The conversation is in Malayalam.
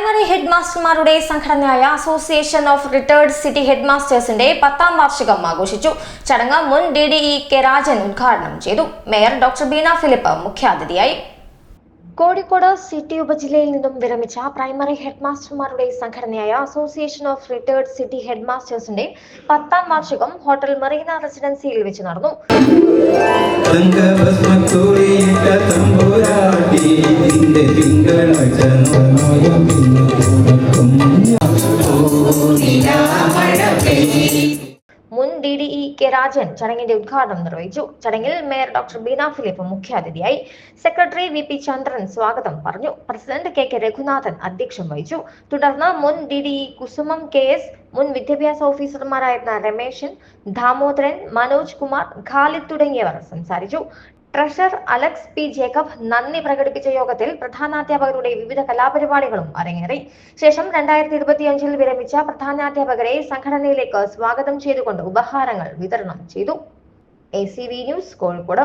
പ്രൈമറി ഹെഡ്മാസ്റ്റർമാരുടെ സംഘടനയായ അസോസിയേഷൻ ഓഫ് റിട്ടയർഡ് സിറ്റി ഹെഡ്മാസ്റ്റേഴ്സിന്റെ 10ാം വാർഷികം ആഘോഷിച്ചു. ചടങ്ങ് മുൻ DDE കെ രാജൻ ഉദ്ഘാടനം ചെയ്തു. മേയർ ഡോക്ടർ ബീന ഫിലിപ്പ് മുഖ്യാതിഥിയായി. കോഴിക്കോട് സിറ്റി ഉപജില്ലയിൽ നിന്നും വിരമിച്ച പ്രൈമറി ഹെഡ്മാസ്റ്റർമാരുടെ സംഘടനയായ അസോസിയേഷൻ ഓഫ് റിട്ടയർഡ് സിറ്റി ഹെഡ്മാസ്റ്റേഴ്സിന്റെ 10ാം വാർഷികം ഹോട്ടൽ മറീന റെസിഡൻസിയിൽ വെച്ച് നടന്നു. മുൻ DDE കെ രാജൻ ചടങ്ങിന്റെ ഉദ്ഘാടനം നിർവഹിച്ചു. ചടങ്ങിൽ മേയർ ഡോക്ടർ ബീന ഫിലിപ്പ് മുഖ്യാതിഥിയായി. സെക്രട്ടറി VP ചന്ദ്രൻ സ്വാഗതം പറഞ്ഞു. പ്രസിഡന്റ് KK രഘുനാഥൻ അധ്യക്ഷം വഹിച്ചു. തുടർന്ന് മുൻ DDE കുസുമം KS, മുൻ വിദ്യാഭ്യാസ ഓഫീസർമാരായിരുന്ന രമേശൻ, ദാമോദരൻ, മനോജ് കുമാർ, ഖാലിദ് തുടങ്ങിയവർ സംസാരിച്ചു. ട്രഷറർ അലക്സ് P ജേക്കബ് നന്ദി പ്രകടിപ്പിച്ച യോഗത്തിൽ പ്രധാനാധ്യാപകരുടെ വിവിധ കലാപരിപാടികളും അരങ്ങേറി. ശേഷം 2025 വിരമിച്ച പ്രധാനാധ്യാപകരെ സംഘടനയിലേക്ക് സ്വാഗതം ചെയ്തുകൊണ്ട് ഉപഹാരങ്ങൾ വിതരണം ചെയ്തു. ACV news, Kozhikode.